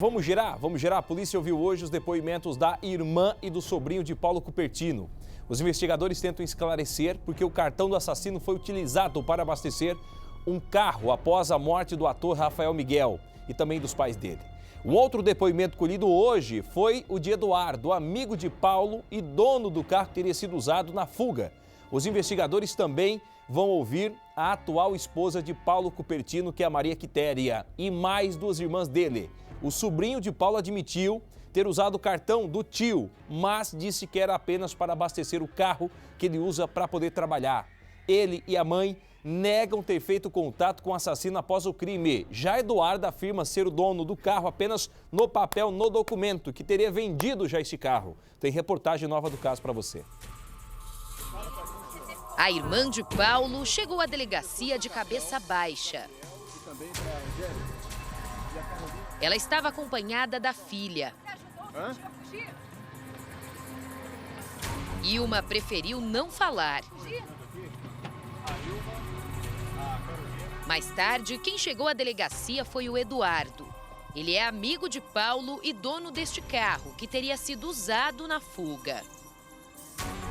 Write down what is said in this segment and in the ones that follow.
Vamos girar? A polícia ouviu hoje os depoimentos da irmã e do sobrinho de Paulo Cupertino. Os investigadores tentam esclarecer porque o cartão do assassino foi utilizado para abastecer um carro após a morte do ator Rafael Miguel e também dos pais dele. Um outro depoimento colhido hoje foi o de Eduardo, amigo de Paulo e dono do carro que teria sido usado na fuga. Os investigadores também vão ouvir a atual esposa de Paulo Cupertino, que é a Maria Quitéria, e mais duas irmãs dele. O sobrinho de Paulo admitiu ter usado o cartão do tio, mas disse que era apenas para abastecer o carro que ele usa para poder trabalhar. Ele e a mãe negam ter feito contato com o assassino após o crime. Já Eduardo afirma ser o dono do carro apenas no papel, no documento, que teria vendido já este carro. Tem reportagem nova do caso para você. A irmã de Paulo chegou à delegacia de cabeça baixa. Ela estava acompanhada da filha. E uma preferiu não falar. Mais tarde, quem chegou à delegacia foi o Eduardo. Ele é amigo de Paulo e dono deste carro, que teria sido usado na fuga.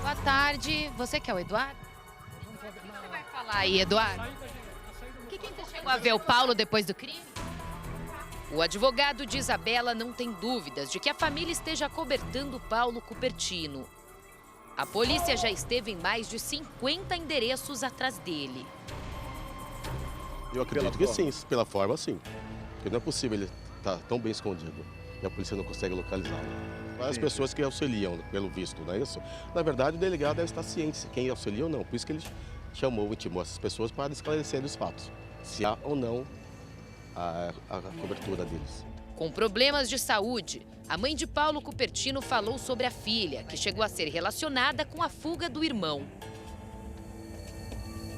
Boa tarde. Você que é o Eduardo? O que você vai falar aí, Eduardo? Quem você chegou a ver o Paulo depois do crime? O advogado de Isabela não tem dúvidas de que a família esteja acobertando Paulo Cupertino. A polícia já esteve em mais de 50 endereços atrás dele. Eu acredito que sim, pela forma sim. Porque não é possível ele estar tão bem escondido e a polícia não consegue localizá-lo. As pessoas que auxiliam, pelo visto, não é isso? Na verdade, o delegado deve estar ciente se quem auxilia ou não. Por isso que ele intimou essas pessoas para esclarecer os fatos. Se há ou não a cobertura deles. Com problemas de saúde, a mãe de Paulo Cupertino falou sobre a filha, que chegou a ser relacionada com a fuga do irmão.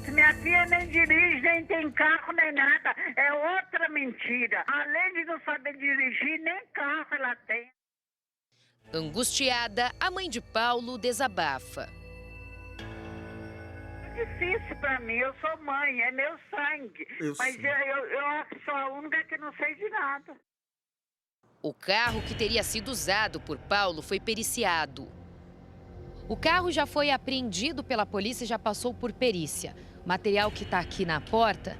Minha filha nem dirige, nem tem carro, nem nada. É outra mentira. Além de não saber dirigir, nem carro ela tem. Angustiada, a mãe de Paulo desabafa. É difícil pra mim, eu sou mãe, é meu sangue. Mas eu sou a única que não sei de nada. O carro que teria sido usado por Paulo foi periciado. O carro já foi apreendido pela polícia e já passou por perícia. O material que está aqui na porta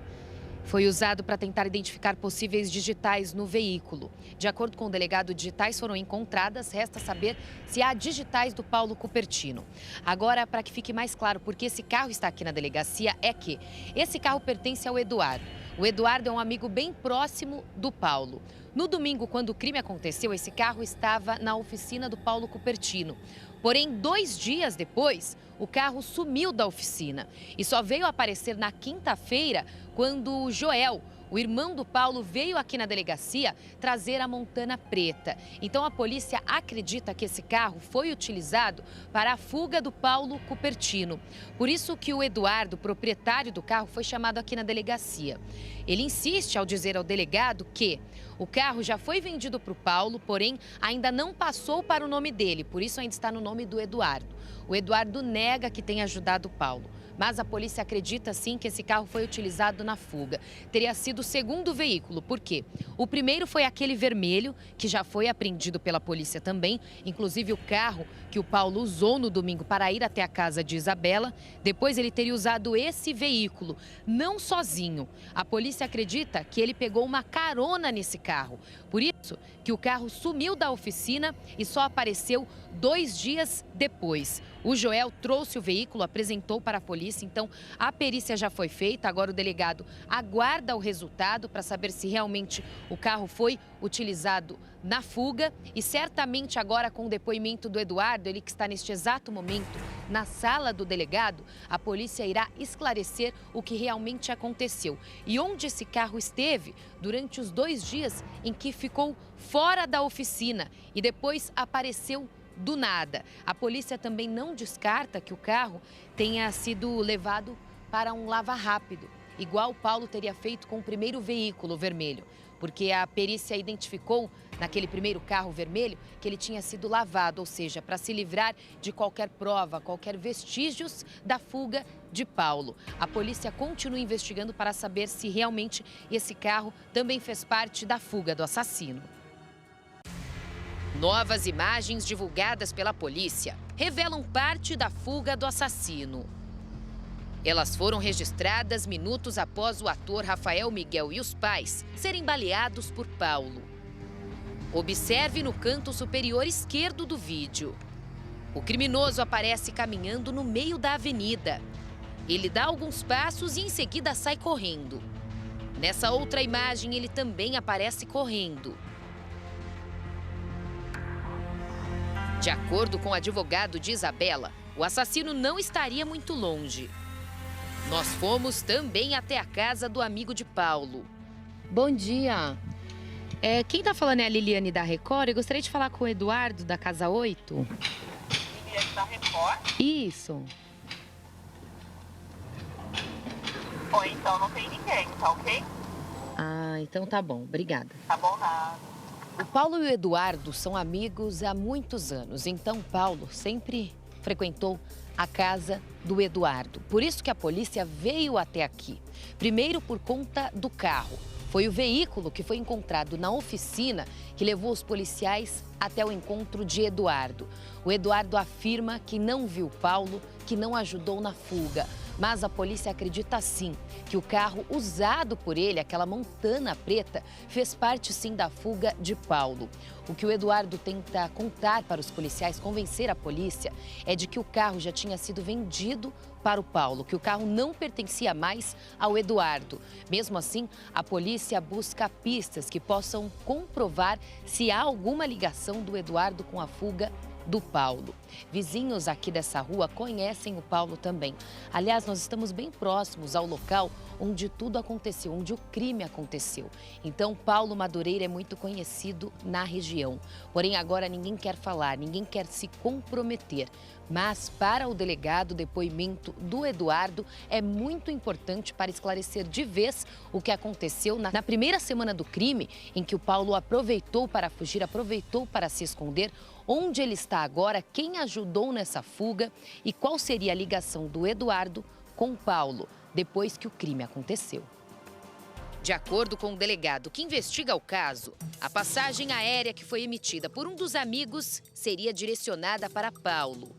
foi usado para tentar identificar possíveis digitais no veículo. De acordo com o delegado, digitais foram encontradas, resta saber se há digitais do Paulo Cupertino. Agora, para que fique mais claro porque esse carro está aqui na delegacia, é que esse carro pertence ao Eduardo. O Eduardo é um amigo bem próximo do Paulo. No domingo, quando o crime aconteceu, esse carro estava na oficina do Paulo Cupertino. Porém, 2 dias depois, o carro sumiu da oficina e só veio aparecer na quinta-feira quando o Joel, o irmão do Paulo, veio aqui na delegacia trazer a Montana preta. Então a polícia acredita que esse carro foi utilizado para a fuga do Paulo Cupertino. Por isso que o Eduardo, proprietário do carro, foi chamado aqui na delegacia. Ele insiste ao dizer ao delegado que o carro já foi vendido para o Paulo, porém ainda não passou para o nome dele, por isso ainda está no nome do Eduardo. O Eduardo nega que tenha ajudado o Paulo, mas a polícia acredita sim que esse carro foi utilizado na fuga. Teria sido o segundo veículo, por quê? O primeiro foi aquele vermelho, que já foi apreendido pela polícia também, inclusive o carro que o Paulo usou no domingo para ir até a casa de Isabela. Depois ele teria usado esse veículo, não sozinho. A polícia acredita que ele pegou uma carona nesse carro. Por isso que o carro sumiu da oficina e só apareceu 2 dias depois. O Joel trouxe o veículo, apresentou para a polícia, então a perícia já foi feita. Agora o delegado aguarda o resultado para saber se realmente o carro foi utilizado na fuga. E certamente agora, com o depoimento do Eduardo, ele que está neste exato momento na sala do delegado, a polícia irá esclarecer o que realmente aconteceu e onde esse carro esteve durante os 2 dias em que ficou fora da oficina e depois apareceu do nada. A polícia também não descarta que o carro tenha sido levado para um lava-rápido, igual o Paulo teria feito com o primeiro veículo vermelho, porque a perícia identificou naquele primeiro carro vermelho que ele tinha sido lavado, ou seja, para se livrar de qualquer prova, qualquer vestígios da fuga de Paulo. A polícia continua investigando para saber se realmente esse carro também fez parte da fuga do assassino. Novas imagens divulgadas pela polícia revelam parte da fuga do assassino. Elas foram registradas minutos após o ator Rafael Miguel e os pais serem baleados por Paulo. Observe no canto superior esquerdo do vídeo. O criminoso aparece caminhando no meio da avenida. Ele dá alguns passos e em seguida sai correndo. Nessa outra imagem, ele também aparece correndo. De acordo com o advogado de Isabela, o assassino não estaria muito longe. Nós fomos também até a casa do amigo de Paulo. Bom dia. Quem tá falando é a Liliane da Record. Eu gostaria de falar com o Eduardo, da Casa 8. Liliane da Record? Isso. Ou então não tem ninguém, tá ok? Ah, então tá bom. Obrigada. Tá bom, nada. O Paulo e o Eduardo são amigos há muitos anos, então Paulo sempre frequentou a casa do Eduardo. Por isso que a polícia veio até aqui. Primeiro por conta do carro. Foi o veículo que foi encontrado na oficina que levou os policiais até o encontro de Eduardo. O Eduardo afirma que não viu Paulo, que não ajudou na fuga. Mas a polícia acredita sim que o carro usado por ele, aquela Montana preta, fez parte sim da fuga de Paulo. O que o Eduardo tenta contar para os policiais, convencer a polícia, é de que o carro já tinha sido vendido para o Paulo, que o carro não pertencia mais ao Eduardo. Mesmo assim, a polícia busca pistas que possam comprovar se há alguma ligação do Eduardo com a fuga do Paulo. Vizinhos aqui dessa rua conhecem o Paulo também. Aliás, nós estamos bem próximos ao local onde tudo aconteceu, onde o crime aconteceu. Então, Paulo Madureira é muito conhecido na região. Porém, agora ninguém quer falar, ninguém quer se comprometer. Mas, para o delegado, o depoimento do Eduardo é muito importante para esclarecer de vez o que aconteceu na primeira semana do crime, em que o Paulo aproveitou para fugir, aproveitou para se esconder. Onde ele está agora, quem ajudou nessa fuga e qual seria a ligação do Eduardo com Paulo depois que o crime aconteceu. De acordo com o delegado que investiga o caso, a passagem aérea que foi emitida por um dos amigos seria direcionada para Paulo.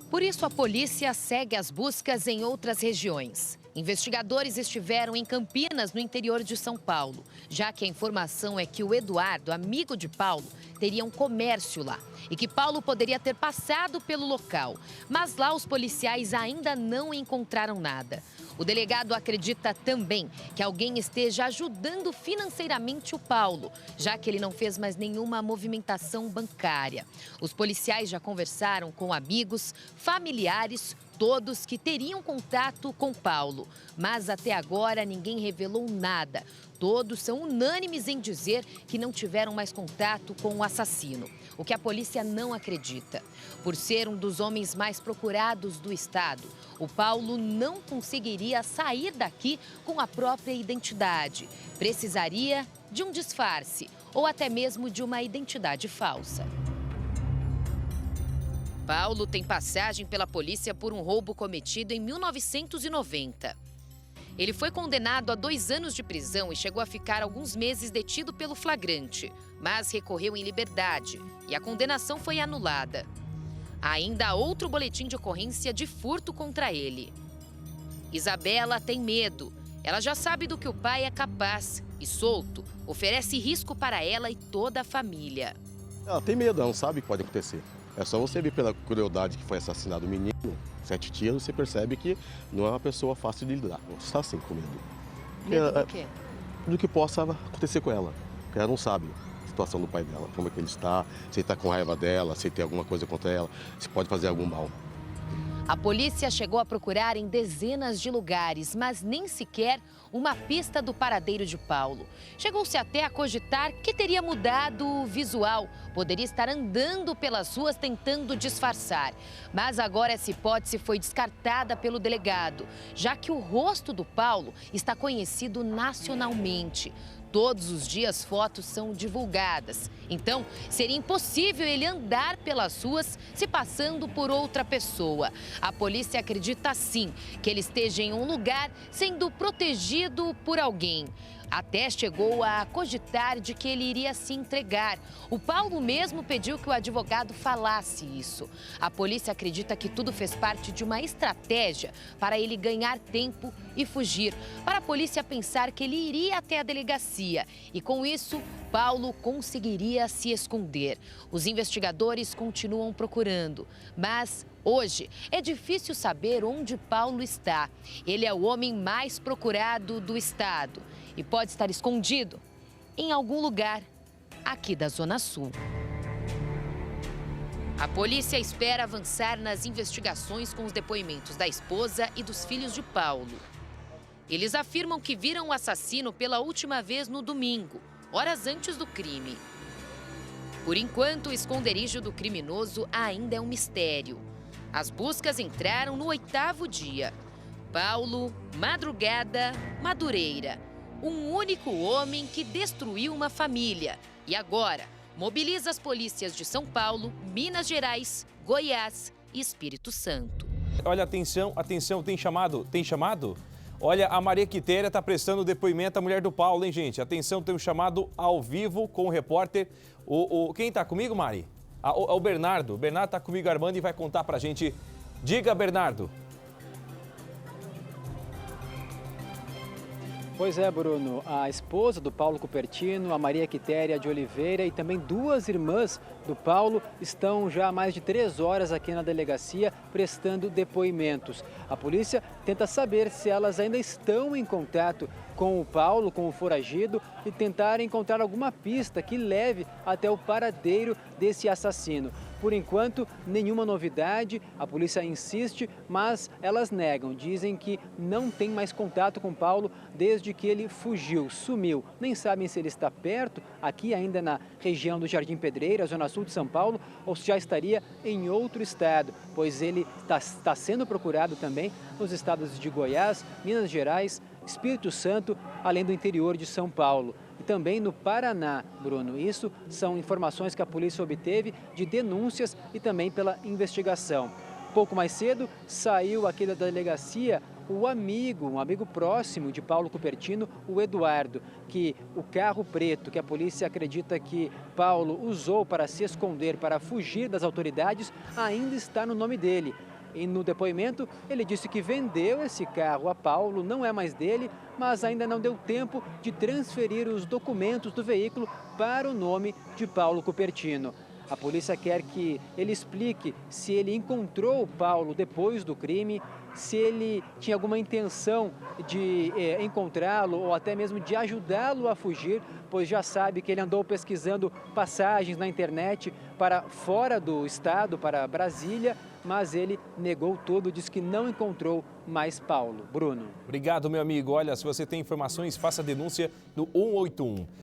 Por isso, a polícia segue as buscas em outras regiões. Investigadores estiveram em Campinas, no interior de São Paulo, já que a informação é que o Eduardo, amigo de Paulo, teria um comércio lá e que Paulo poderia ter passado pelo local. Mas lá os policiais ainda não encontraram nada. O delegado acredita também que alguém esteja ajudando financeiramente o Paulo, já que ele não fez mais nenhuma movimentação bancária. Os policiais já conversaram com amigos, familiares, todos que teriam contato com Paulo. Mas até agora ninguém revelou nada. Todos são unânimes em dizer que não tiveram mais contato com o assassino, o que a polícia não acredita. Por ser um dos homens mais procurados do estado, o Paulo não conseguiria sair daqui com a própria identidade. Precisaria de um disfarce ou até mesmo de uma identidade falsa. Paulo tem passagem pela polícia por um roubo cometido em 1990. Ele foi condenado a 2 anos de prisão e chegou a ficar alguns meses detido pelo flagrante, mas recorreu em liberdade e a condenação foi anulada. Ainda há outro boletim de ocorrência de furto contra ele. Isabela tem medo. Ela já sabe do que o pai é capaz e, solto, oferece risco para ela e toda a família. Ela tem medo, ela não sabe o que pode acontecer. É só você ver pela crueldade que foi assassinado o menino, 7 tiros, você percebe que não é uma pessoa fácil de lidar. Você está assim com medo. Medo do quê? Do que possa acontecer com ela. Porque ela não sabe a situação do pai dela, como é que ele está, se ele está com raiva dela, se tem alguma coisa contra ela, se pode fazer algum mal. A polícia chegou a procurar em dezenas de lugares, mas nem sequer uma pista do paradeiro de Paulo. Chegou-se até a cogitar que teria mudado o visual, poderia estar andando pelas ruas tentando disfarçar. Mas agora essa hipótese foi descartada pelo delegado, já que o rosto do Paulo está conhecido nacionalmente. Todos os dias fotos são divulgadas. Então, seria impossível ele andar pelas ruas se passando por outra pessoa. A polícia acredita sim que ele esteja em um lugar sendo protegido por alguém. Até chegou a cogitar de que ele iria se entregar. O Paulo mesmo pediu que o advogado falasse isso. A polícia acredita que tudo fez parte de uma estratégia para ele ganhar tempo e fugir. Para a polícia pensar que ele iria até a delegacia e, com isso, Paulo conseguiria se esconder. Os investigadores continuam procurando, mas hoje é difícil saber onde Paulo está. Ele é o homem mais procurado do estado e pode estar escondido em algum lugar aqui da Zona Sul. A polícia espera avançar nas investigações com os depoimentos da esposa e dos filhos de Paulo. Eles afirmam que viram o assassino pela última vez no domingo, horas antes do crime. Por enquanto, o esconderijo do criminoso ainda é um mistério. As buscas entraram no 8º dia. Paulo, Madrugada, Madureira. Um único homem que destruiu uma família. E agora, mobiliza as polícias de São Paulo, Minas Gerais, Goiás e Espírito Santo. Olha, atenção, atenção, tem chamado? Tem chamado? Olha, a Maria Quitéria está prestando depoimento à mulher do Paulo, hein, gente? Atenção, tem um chamado ao vivo com o repórter. Quem está comigo, Mari? O Bernardo. O Bernardo está comigo, Armando, e vai contar pra gente. Diga, Bernardo. Pois é, Bruno, a esposa do Paulo Cupertino, a Maria Quitéria de Oliveira e também 2 irmãs do Paulo estão já há mais de 3 horas aqui na delegacia prestando depoimentos. A polícia tenta saber se elas ainda estão em contato com o Paulo, com o foragido, e tentar encontrar alguma pista que leve até o paradeiro desse assassino. Por enquanto, nenhuma novidade, a polícia insiste, mas elas negam. Dizem que não tem mais contato com o Paulo desde que ele fugiu, sumiu. Nem sabem se ele está perto, aqui ainda na região do Jardim Pedreira, zona sul de São Paulo, ou se já estaria em outro estado, pois ele está sendo procurado também nos estados de Goiás, Minas Gerais, Espírito Santo, além do interior de São Paulo. E também no Paraná, Bruno. Isso são informações que a polícia obteve de denúncias e também pela investigação. Pouco mais cedo, saiu aqui da delegacia um amigo próximo de Paulo Cupertino, o Eduardo, que o carro preto que a polícia acredita que Paulo usou para se esconder, para fugir das autoridades, ainda está no nome dele. E no depoimento, ele disse que vendeu esse carro a Paulo, não é mais dele, mas ainda não deu tempo de transferir os documentos do veículo para o nome de Paulo Cupertino. A polícia quer que ele explique se ele encontrou o Paulo depois do crime, se ele tinha alguma intenção de encontrá-lo ou até mesmo de ajudá-lo a fugir, pois já sabe que ele andou pesquisando passagens na internet para fora do estado, para Brasília, mas ele negou tudo, disse que não encontrou mais Paulo. Bruno. Obrigado, meu amigo. Olha, se você tem informações, faça a denúncia no 181.